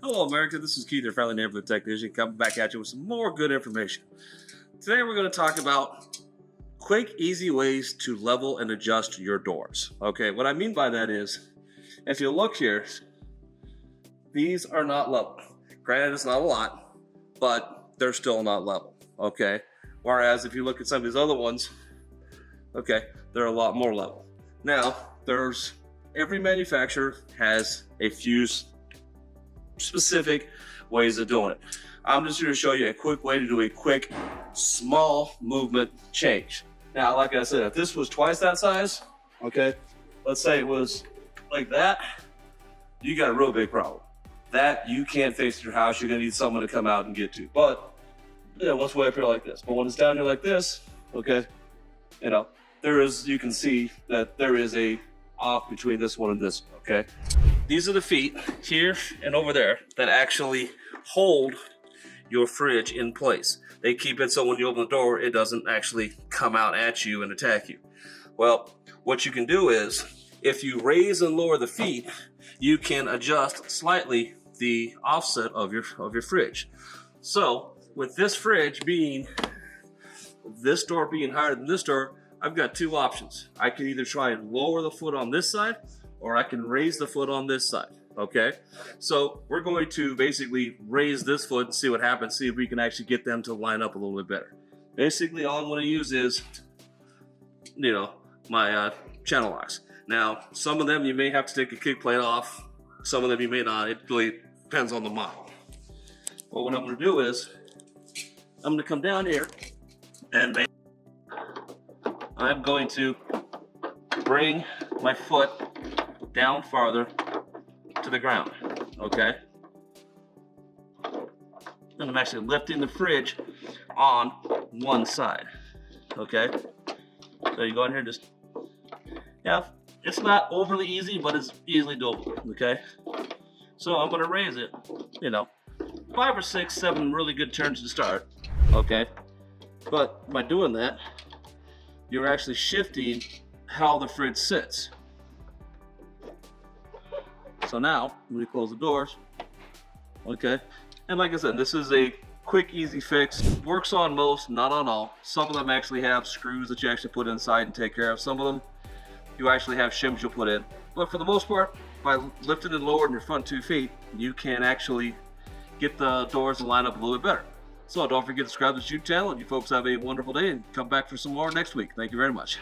Hello, America. This is Keith, your friendly neighborhood technician, coming back at you with some more good information. Today, we're going to talk about quick, easy ways to level and adjust your doors. Okay, what I mean by that is, if you look here, these are not level. Granted, it's not a lot, but they're still not level. Okay, whereas if you look at some of these other ones, okay, they're a lot more level. Now, every manufacturer has a few specific ways of doing it. I'm just going to show you a quick way to do a quick, small movement change. Now, like I said, if this was twice that size, okay, let's say it was like that, you got a real big problem. That you can't fix at your house. You're going to need someone to come out and get to. But, let's way up here like this. But when it's down here like this, okay, you can see that there is a off between this one and this one, okay? These are the feet here and over there that actually hold your fridge in place. They keep it so when you open the door, it doesn't actually come out at you and attack you. Well, what you can do is, if you raise and lower the feet, you can adjust slightly the offset of your fridge. So, with this fridge being, this door being higher than this door, I've got two options. I can either try and lower the foot on this side, or I can raise the foot on this side, okay? So we're going to basically raise this foot and see what happens, see if we can actually get them to line up a little bit better. Basically, all I'm gonna use is, my channel locks. Now, some of them you may have to take a kick plate off, some of them you may not. It really depends on the model. But what I'm gonna do is, I'm gonna come down here and I'm going to bring my foot down farther to the ground, okay? And I'm actually lifting the fridge on one side, okay? So you go in here and just, it's not overly easy, but it's easily doable, okay? So I'm gonna raise it, 5 or 6, 7 really good turns to start, okay? But by doing that, you're actually shifting how the fridge sits. So now, when we close the doors, okay, and like I said, this is a quick, easy fix. Works on most, not on all. Some of them actually have screws that you actually put inside and take care of. Some of them, you actually have shims you'll put in. But for the most part, by lifting and lowering your front 2 feet, you can actually get the doors to line up a little bit better. So don't forget to subscribe to the YouTube channel, and you folks have a wonderful day, and come back for some more next week. Thank you very much.